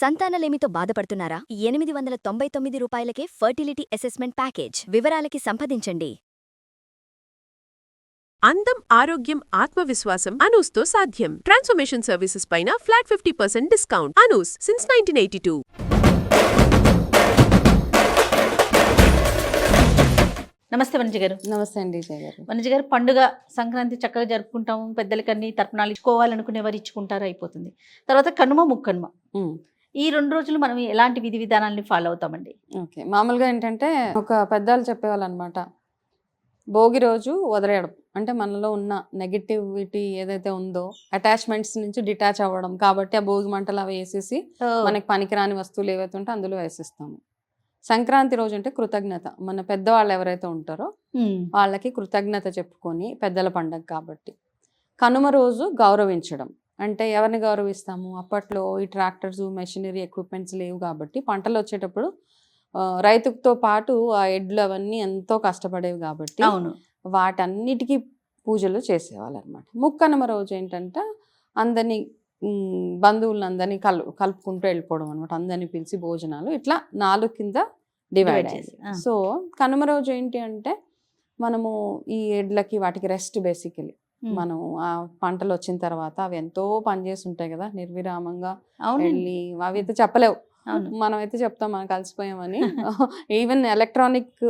సంతానలేమితో బాధపడుతున్నారా? 899 రూపాయలకే fertility assessment package. వివరాలకి సంప్రదించండి. అందం, ఆరోగ్యం, ఆత్మవిశ్వాసం అనూస్తో సాధ్యం. ట్రాన్స్ఫర్మేషన్ సర్వీసెస్ పైన ఫ్లాట్ 50% డిస్కౌంట్. అనూస్ సిన్స్ 1982. నమస్తే వనజ గారు. నమస్తే అండి జయ గారు. వనజ గారు, పండుగ సంక్రాంతి చక్కగా జరుపుకుంటాము, పెద్దలకన్నీ తర్పణాలు ఇచ్చుకోవాలనుకునే వారు ఇచ్చుకుంటారు, అయిపోతుంది. తర్వాత కనుమ, ముక్కనుమ, ఈ 2 రోజులు మనం ఎలాంటి విధి విధానాన్ని ఫాలో అవుతామండి? ఓకే, మామూలుగా ఏంటంటే ఒక పెద్దలు చెప్పేవాళ్ళు అనమాట, భోగి రోజు వదిలేయడం అంటే మనలో ఉన్న నెగిటివిటీ ఏదైతే ఉందో అటాచ్మెంట్స్ నుంచి డిటాచ్ అవ్వడం. కాబట్టి ఆ భోగి మంటలు అవి వేసేసి మనకి పనికిరాని వస్తువులు ఏవైతే ఉంటే అందులో వేసేస్తాము. సంక్రాంతి రోజు అంటే కృతజ్ఞత, మన పెద్దవాళ్ళు ఎవరైతే ఉంటారో వాళ్ళకి కృతజ్ఞత చెప్పుకొని, పెద్దల పండగ కాబట్టి. కనుమ రోజు గౌరవించడం అంటే ఎవరిని గౌరవిస్తాము? అప్పట్లో ఈ ట్రాక్టర్స్, మెషినరీ ఎక్విప్మెంట్స్ లేవు కాబట్టి పంటలు వచ్చేటప్పుడు రైతుతో పాటు ఆ ఎడ్లు అవన్నీ ఎంతో కష్టపడేవి కాబట్టి వాటన్నిటికీ పూజలు చేసేవాళ్ళు అనమాట. ముక్కనుమ రోజు ఏంటంటే అందరినీ బంధువులను అందరినీ కలుపుకుంటూ వెళ్ళిపోవడం అనమాట. అందరినీ పిలిచి భోజనాలు, ఇట్లా 4 కింద డివైడ్ అయ్యింది. సో కనుమ రోజు ఏంటి అంటే మనము ఈ ఎడ్లకి వాటికి రెస్ట్. బేసికలీ మనం ఆ పంటలు వచ్చిన తర్వాత అవి ఎంతో పనిచేసి ఉంటాయి కదా, నిర్విరామంగా వెళ్ళి అవి అయితే చెప్పలేవు. మనం అయితే చెప్తాం మనం కలిసిపోయామని. ఈవెన్ ఎలక్ట్రానిక్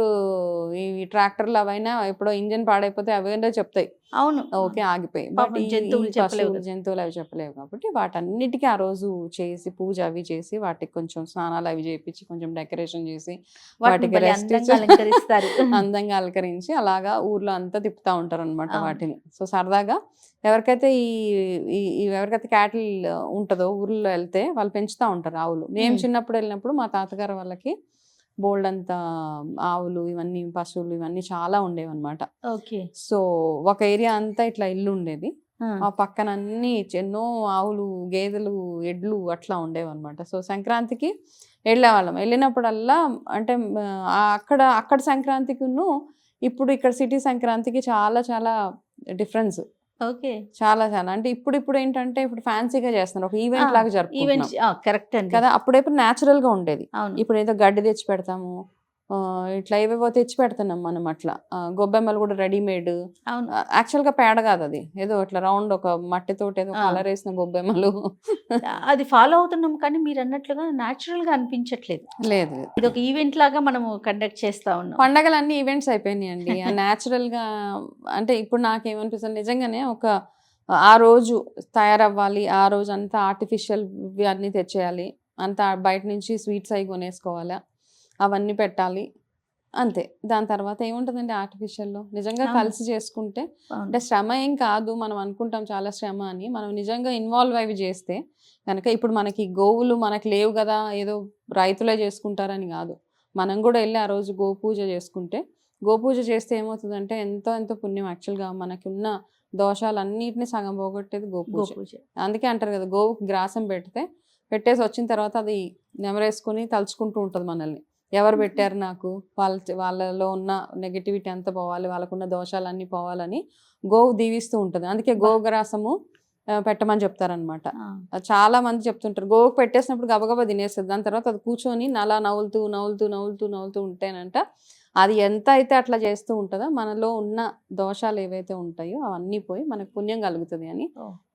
ఈ ట్రాక్టర్లు అవైనా ఎప్పుడో ఇంజిన్ పాడైపోతే అవైనా చెప్తాయి, అవును ఓకే ఆగిపోయి. బట్ జంతువులు అవి చెప్పలేవు కాబట్టి వాటన్నిటికీ ఆ రోజు చేసి పూజ అవి చేసి వాటికి కొంచెం స్నానాలు అవి చేపించి కొంచెం డెకరేషన్ చేసి వాటికి రెస్ట్ అందంగా అలంకరించి అలాగా ఊర్లో అంతా తిప్పుతా ఉంటారు అనమాట వాటిని. సో సరదాగా ఎవరికైతే ఎవరికైతే క్యాటిల్ ఉంటుందో ఊర్లో వెళ్తే వాళ్ళు పెంచుతూ ఉంటారు ఆవులు. మేము చిన్నప్పుడు వెళ్ళినప్పుడు మా తాతగారు వాళ్ళకి బోల్డ్ అంతా ఆవులు ఇవన్నీ పశువులు ఇవన్నీ చాలా ఉండేవి అనమాట. సో ఒక ఏరియా అంతా ఇట్లా ఇల్లు ఉండేది, ఆ పక్కన అన్ని ఎన్నో ఆవులు, గేదెలు, ఎడ్లు అట్లా ఉండేవి అనమాట. సో సంక్రాంతికి వెళ్ళేవాళ్ళం. వెళ్ళినప్పుడల్లా అంటే అక్కడ సంక్రాంతికిను ఇప్పుడు ఇక్కడ సిటీ సంక్రాంతికి చాలా చాలా డిఫరెన్స్. ఓకే, చాలా చాలా అంటే ఇప్పుడు ఏంటంటే ఇప్పుడు ఫ్యాన్సీగా చేస్తున్నారు, ఒక ఈవెంట్ లాగా జరుపుకుంటున్నాం. కరెక్ట్ అండి కదా, అప్పుడేప్పుడు న్యాచురల్ గా ఉండేది. ఇప్పుడు ఏదో గడ్డి తెచ్చి పెడతాము, ఇట్లా ఏవేవో తెచ్చి పెడుతున్నాం మనం. అట్లా గొబ్బెమ్మలు కూడా రెడీమేడ్, యాక్చువల్ గా పేడ కాదు అది, ఏదో ఇట్లా రౌండ్ ఒక మట్టితోటి ఏదో కలర్ వేసిన గొబ్బెమ్మలు. అది ఫాలో అవుతున్నాం కానీ మీరు అన్నట్లుగా న్యాచురల్ గా అనిపించట్లేదు. లేదు, ఇది ఒక ఈవెంట్ లాగా మనము కండక్ట్ చేస్తా ఉన్నాం. పండగలు అన్ని ఈవెంట్స్ అయిపోయినాయి అండి. న్యాచురల్ గా అంటే ఇప్పుడు నాకేమనిపిస్తుంది నిజంగానే ఒక ఆ రోజు తయారవ్వాలి, ఆ రోజు అంతా ఆర్టిఫిషియల్ అన్నీ తెచ్చేయాలి, అంతా బయట నుంచి స్వీట్స్ అవి కొనేసుకోవాలా, అవన్నీ పెట్టాలి అంతే. దాని తర్వాత ఏముంటుందండి ఆర్టిఫిషియల్లో. నిజంగా కలిసి చేసుకుంటే అంటే శ్రమ ఏం కాదు, మనం అనుకుంటాం చాలా శ్రమ అని. మనం నిజంగా ఇన్వాల్వ్ అవి చేస్తే కనుక, ఇప్పుడు మనకి గోవులు మనకి లేవు కదా, ఏదో రైతులే చేసుకుంటారని కాదు, మనం కూడా వెళ్ళి ఆ రోజు గోపూజ చేసుకుంటే, గోపూజ చేస్తే ఏమవుతుందంటే ఎంతో ఎంతో పుణ్యం. యాక్చువల్గా మనకి ఉన్న దోషాలన్నిటిని సగం పోగొట్టేది గోపూజ. అందుకే అంటారు కదా, గోవుకి గ్రాసం పెట్టేసి వచ్చిన తర్వాత అది నెమరేసుకుని తలుచుకుంటూ ఉంటుంది మనల్ని, ఎవరు పెట్టారు నాకు, వాళ్ళలో ఉన్న నెగిటివిటీ అంతా పోవాలి, వాళ్ళకున్న దోషాలన్నీ పోవాలని గోవు దీవిస్తూ ఉంటుంది. అందుకే గోగ్రాసము పెట్టమని చెప్తారనమాట. చాలా మంది చెప్తుంటారు గోవుకు పెట్టేసినప్పుడు గబగబా తినేస్తుంది, దాని తర్వాత అది కూర్చొని అలా నవ్వులుతూ ఉంటేనంట అది ఎంత అయితే అట్లా చేస్తూ ఉంటుందో మనలో ఉన్న దోషాలు ఏవైతే ఉంటాయో అవన్నీ పోయి మనకు పుణ్యం కలుగుతుంది అని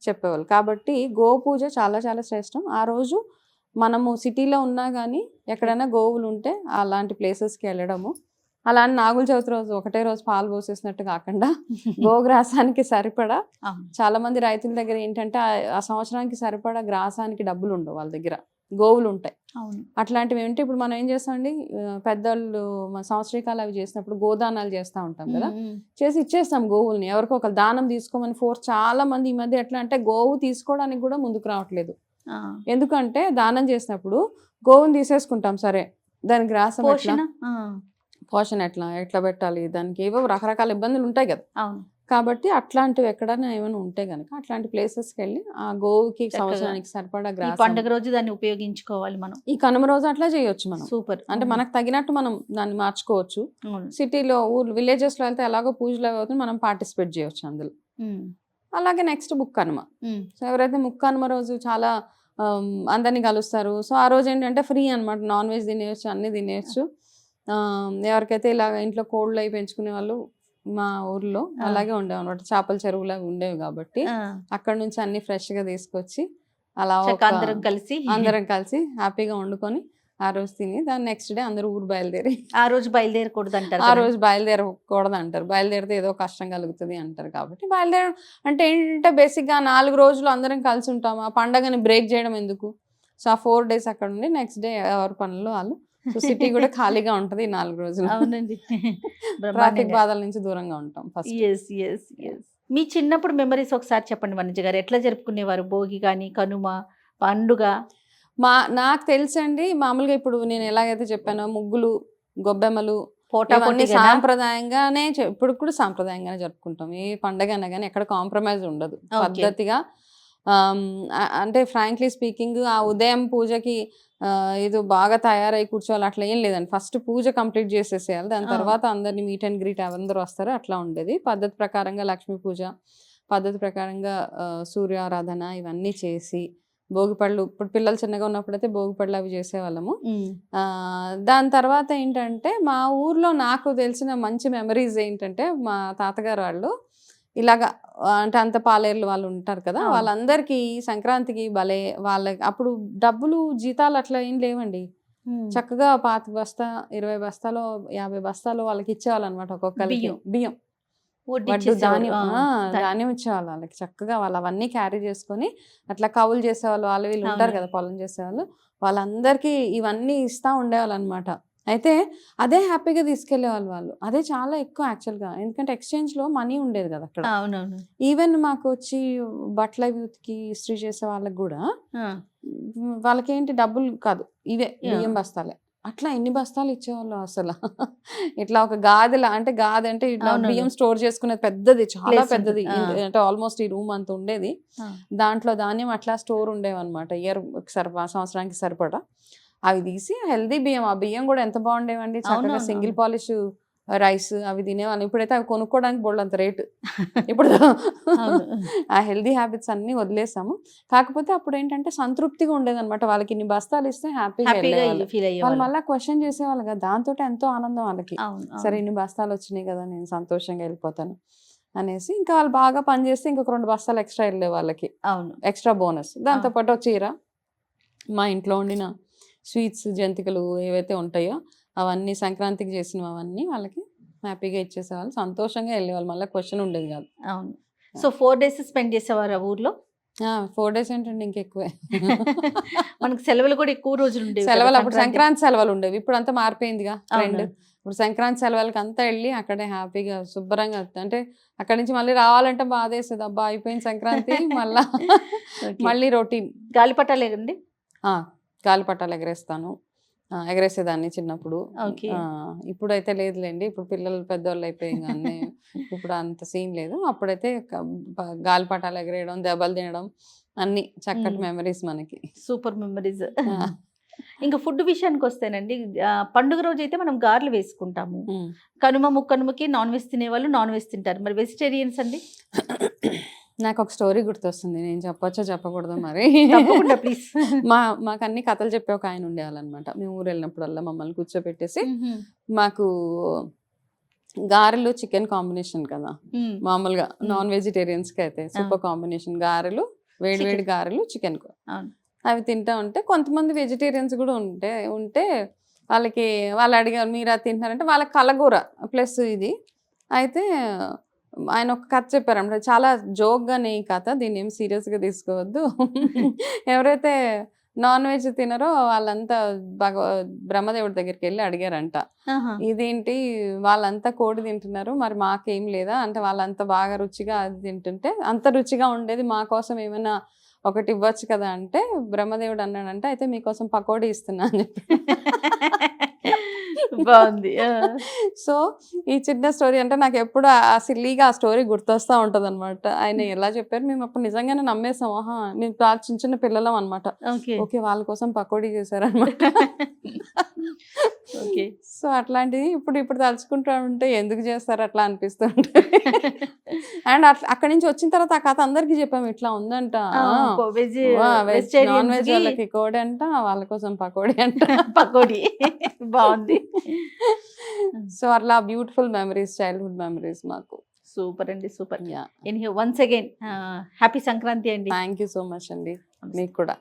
చెప్పేవాళ్ళు. కాబట్టి గోపూజ చాలా చాలా శ్రేష్టం. ఆ రోజు మనము సిటీలో ఉన్నా కానీ ఎక్కడైనా గోవులు ఉంటే అలాంటి ప్లేసెస్కి వెళ్ళడము, అలా నాగుల చవితి రోజు ఒకటే రోజు పాలు పోసేసినట్టు కాకుండా గోగ్రాసానికి సరిపడా, చాలా మంది రైతుల దగ్గర ఏంటంటే ఆ సంవత్సరానికి సరిపడా గ్రాసానికి డబ్బులు ఉండవు, వాళ్ళ దగ్గర గోవులు ఉంటాయి. అట్లాంటివి ఏంటి ఇప్పుడు మనం ఏం చేస్తామండి, పెద్దోళ్ళు సంవత్సరీకాలు అవి చేసినప్పుడు గోదానాలు చేస్తూ ఉంటాం కదా, చేసి ఇచ్చేస్తాం గోవుల్ని. ఎవరికో ఒక దానం తీసుకోమని చాలా మంది ఈ మధ్య ఎట్లా అంటే గోవు తీసుకోవడానికి కూడా ముందుకు రావట్లేదు. ఎందుకంటే దానం చేసినప్పుడు గోవుని తీసేసుకుంటాం, సరే దానికి గ్రాసం పోషణ ఎట్లా పెట్టాలి, దానికి ఏవో రకరకాల ఇబ్బందులు ఉంటాయి కదా. కాబట్టి అట్లాంటివి ఎక్కడైనా ఏమైనా ఉంటే గనక అట్లాంటి ప్లేసెస్కి వెళ్ళి ఆ గోవుకి సంవత్సరానికి సరిపడా గ్రాసం, పండుగ రోజు దాన్ని ఉపయోగించుకోవాలి మనం. ఈ కనుమ రోజు అట్లా చేయొచ్చు మనం. సూపర్. అంటే మనకు తగినట్టు మనం దాన్ని మార్చుకోవచ్చు. సిటీలో విలేజెస్ లో వెళ్తే ఎలాగో పూజలు అవుతుంది, మనం పార్టిసిపేట్ చేయొచ్చు అందులో. అలాగే నెక్స్ట్ ముక్కనుమ. సో ఎవరైతే ముక్కనుమ రోజు చాలా అందరినీ కలుస్తారు. సో ఆ రోజు ఏంటంటే ఫ్రీ అనమాట, నాన్ వెజ్ తినేయచ్చు, అన్నీ తినేయచ్చు. ఎవరికైతే ఇలాగ ఇంట్లో కోళ్ళు అవి పెంచుకునే వాళ్ళు మా ఊర్లో అలాగే ఉండేవి అనమాట, చేపల చెరువులు అవి ఉండేవి కాబట్టి అక్కడ నుంచి అన్ని ఫ్రెష్గా తీసుకొచ్చి అలా అందరం కలిసి హ్యాపీగా వండుకొని ఆ రోజు తిని దాని నెక్స్ట్ డే అందరూ ఊరు బయలుదేరి, ఆ రోజు బయలుదేరకూడదు అంటారు, ఆ రోజు బయలుదేరకూడదు అంటారు, బయలుదేరితే ఏదో కష్టం కలుగుతుంది అంటారు. కాబట్టి బయలుదేరడం అంటే ఏంటంటే బేసిక్గా 4 రోజులు అందరం కలిసి ఉంటాము, ఆ పండగని బ్రేక్ చేయడం ఎందుకు. సో ఆ 4 days అక్కడ ఉండి నెక్స్ట్ డే ఎవరి పనులు వాళ్ళు. సో సిటీ కూడా ఖాళీగా ఉంటది 4 రోజులు. అవునండి, ట్రాఫిక్ బాధల నుంచి దూరంగా ఉంటాం ఫస్ట్. మీ చిన్నప్పుడు మెమరీస్ ఒకసారి చెప్పండి వనజ గారు, ఎట్లా జరుపుకునేవారు భోగి కానీ కనుమ పండుగ? నాకు తెలుసండి, మామూలుగా ఇప్పుడు నేను ఎలాగైతే చెప్పానో ముగ్గులు, గొబ్బెమ్మలు, పోటీ సాంప్రదాయంగానే ఇప్పుడు కూడా సాంప్రదాయంగానే జరుపుకుంటాం. ఏ పండగ అయినా కానీ ఎక్కడ కాంప్రమైజ్ ఉండదు, పద్ధతిగా. అంటే ఫ్రాంక్లీ స్పీకింగ్ ఆ ఉదయం పూజకి ఇది బాగా తయారై కూర్చోవాలి అట్లా ఏం లేదండి. ఫస్ట్ పూజ కంప్లీట్ చేసేసేయాలి, దాని తర్వాత అందరినీ మీట్ అండ్ గ్రీట్ అందరూ వస్తారు, అట్లా ఉండేది. పద్ధతి ప్రకారంగా లక్ష్మీ పూజ, పద్ధతి ప్రకారంగా సూర్యారాధన ఇవన్నీ చేసి, భోగిపళ్ళు ఇప్పుడు పిల్లలు చిన్నగా ఉన్నప్పుడు అయితే భోగిపళ్ళు అవి చేసేవాళ్ళము. దాని తర్వాత ఏంటంటే మా ఊర్లో నాకు తెలిసిన మంచి మెమరీస్ ఏంటంటే, మా తాతగారు వాళ్ళు ఇలాగా అంటే అంత పాలేర్లు వాళ్ళు ఉంటారు కదా, వాళ్ళందరికీ సంక్రాంతికి భలే వాళ్ళకి అప్పుడు డబ్బులు జీతాలు అట్లా ఏం లేవండి. చక్కగా 25 బస్తా 20 బస్తాలో 50 బస్తాలు వాళ్ళకి ఇచ్చేవాళ్ళు అనమాట, ఒక్కొక్కరికి బియ్యం వడ్డు ధాన్యం ఇచ్చేవాళ్ళు వాళ్ళకి. చక్కగా వాళ్ళు అవన్నీ క్యారీ చేసుకొని అట్లా కవులు చేసేవాళ్ళు, వాళ్ళు వీళ్ళు ఉంటారు కదా పొలం చేసేవాళ్ళు, వాళ్ళందరికీ ఇవన్నీ ఇస్తా ఉండేవాళ్ళు అనమాట. అయితే అదే హ్యాపీగా తీసుకెళ్లేవాళ్ళు వాళ్ళు, అదే చాలా ఎక్కువ యాక్చువల్గా, ఎందుకంటే ఎక్స్చేంజ్ లో మనీ ఉండేది కదా అక్కడ. ఈవెన్ మాకు వచ్చి బట్టల యూత్కి ఇస్త్రీ చేసే వాళ్ళకి కూడా వాళ్ళకేంటి డబ్బులు కాదు, ఇవే బియ్యం బస్తాలే. అట్లా ఎన్ని బస్తాలు ఇచ్చేవాళ్ళు అసలు. ఇట్లా ఒక గాదిలా, అంటే గాది అంటే ఇట్లా బియ్యం స్టోర్ చేసుకునేది పెద్దది, చాలా పెద్దది, అంటే ఆల్మోస్ట్ ఈ రూమ్ అంత ఉండేది. దాంట్లో ధాన్యం అట్లా స్టోర్ ఉండేవన్నమాట, సంవత్సరానికి సరిపడా. అవి తీసి హెల్దీ బియ్యం, ఆ బియ్యం కూడా ఎంత బాగుండేవండి, చక్కగా సింగిల్ పాలిష్ రైస్ అవి తినేవాళ్ళం. ఇప్పుడైతే అవి కొనుక్కోవడానికి బోల్డంత రేటు. ఇప్పుడు ఆ హెల్దీ హ్యాబిట్స్ అన్ని వదిలేసాము. కాకపోతే అప్పుడు ఏంటంటే సంతృప్తిగా ఉండేది అనమాట, వాళ్ళకి ఇన్ని బస్తాలు ఇస్తే హ్యాపీగా వాళ్ళు మళ్ళీ క్వశ్చన్ చేసేవాళ్ళు కదా, దాంతో ఎంతో ఆనందం వాళ్ళకి. సరే ఇన్ని బస్తాలు వచ్చినాయి కదా, నేను సంతోషంగా వెళ్ళిపోతాను అనేసి ఇంకా వాళ్ళు బాగా పని చేస్తే ఇంకొక 2 బస్తాలు ఎక్స్ట్రా వెళ్ళే వాళ్ళకి, ఎక్స్ట్రా బోనస్. దాంతోపాటు చీర, మా ఇంట్లో వండిన స్వీట్స్ జంతికలు ఏవైతే ఉంటాయో అవన్నీ సంక్రాంతికి చేసినవి అవన్నీ వాళ్ళకి హ్యాపీగా ఇచ్చేసేవాళ్ళు, సంతోషంగా వెళ్ళేవాళ్ళు, మళ్ళీ క్వశ్చన్ ఉండేది కాదు. అవును. సో 4 days స్పెండ్ చేసేవారు ఆ ఊర్లో? 4 days ఏంటంటే ఇంకెక్కువే. మనకి సెలవులు కూడా ఎక్కువ రోజులు ఉండేవి. సెలవులు అప్పుడు సంక్రాంతి సెలవులు ఉండేవి, ఇప్పుడు అంతా మారిపోయిందిగా ట్రెండ్. ఇప్పుడు సంక్రాంతి సెలవులకి అంతా వెళ్ళి అక్కడే హ్యాపీగా శుభ్రంగా, అంటే అక్కడి నుంచి మళ్ళీ రావాలంటే బాధేస్తుంది, అబ్బా అయిపోయింది సంక్రాంతి, మళ్ళీ రొటీన్. గాలిపటాలు ఎగండి? గాలిపటాలు ఎగరేసేదాన్ని చిన్నప్పుడు. ఇప్పుడైతే లేదులేండి, ఇప్పుడు పిల్లలు పెద్దవాళ్ళు అయిపోయి కానీ ఇప్పుడు అంత సీన్ లేదు. అప్పుడైతే గాలిపటాలు ఎగరేయడం, దెబ్బలు తినడం అన్ని చక్కటి మెమరీస్ మనకి. Super memories. ఇంకా ఫుడ్ విషయానికి వస్తేనండి, పండుగ రోజు అయితే మనం గారెలు వేసుకుంటాము, కనుమ ముక్కనుమకి నాన్ వెజ్ తినేవాళ్ళు నాన్ వెజ్ తింటారు, మరి వెజిటేరియన్స్ అండి? నాకు ఒక స్టోరీ గుర్తొస్తుంది, నేను చెప్పొచ్చో చెప్పకూడదు మరి, ప్లీజ్. మాకు అన్ని కథలు చెప్పే ఒక ఆయన ఉండేవాళ్ళు అనమాట. మేము ఊరు వెళ్ళినప్పుడల్లా మమ్మల్ని కూర్చోబెట్టేసి మాకు గారెలు చికెన్ కాంబినేషన్ కదా మామూలుగా, నాన్ వెజిటేరియన్స్ కి అయితే సూపర్ కాంబినేషన్. గారెలు, వేడి గారెలు, చికెన్ అవి తింటా ఉంటే కొంతమంది వెజిటేరియన్స్ కూడా ఉంటే వాళ్ళు అడిగారు మీరు అది తింటున్నారంటే, వాళ్ళకి కలగూర ప్లస్ ఇది. అయితే ఆయన ఒక కథ చెప్పారన్నమాట, చాలా జోక్గానే ఈ కథ, దీన్ని ఏం సీరియస్గా తీసుకోవద్దు. ఎవరైతే నాన్ వెజ్ తినరో వాళ్ళంతా బ్రహ్మదేవుడి దగ్గరికి వెళ్ళి అడిగారంట, ఇదేంటి వాళ్ళంతా కోడి తింటున్నారు మరి మాకేం లేదా అంటే, వాళ్ళంతా బాగా రుచిగా అది తింటుంటే అంత రుచిగా ఉండేది, మా కోసం ఏమైనా ఒకటి ఇవ్వచ్చు కదా అంటే, బ్రహ్మదేవుడు అన్నాడంటే అయితే మీకోసం పకోడీ ఇస్తున్నా అని చెప్పి. బాగుంది. సో ఈ చిన్న స్టోరీ అంటే నాకు ఎప్పుడు ఆ సిల్లీగా ఆ స్టోరీ గుర్తొస్తా ఉంటది అనమాట. ఆయన ఎలా చెప్పారు, మేము అప్పుడు నిజంగానే నమ్మేసాం, ఆహా మేము చిన్న చిన్న పిల్లలం అనమాట, ఓకే వాళ్ళ కోసం పకోడీ చేశారనమాట. ఓకే. సో అట్లాంటిది ఇప్పుడు తలుచుకుంటా ఉంటే ఎందుకు చేస్తారు అట్లా అనిపిస్తుంటే. అండ్ అక్కడి నుంచి వచ్చిన తర్వాత ఆ కథ అందరికి చెప్పాము, ఇట్లా ఉందంట, వెజ్ నాన్ వెజ్ వెజిటేరియన్స్ వాళ్ళకి కోడి అంట, వాళ్ళ కోసం పకోడీ అంట. పకోడీ బాగుంది. సో అట్లా బ్యూటిఫుల్ మెమరీస్, చైల్డ్హుడ్ మెమరీస్ మాకు. సూపర్ అండి, super. Yeah, anyhow once again happy Sankranti అండి. థ్యాంక్ యూ సో మచ్ అండి. మీకు కూడా.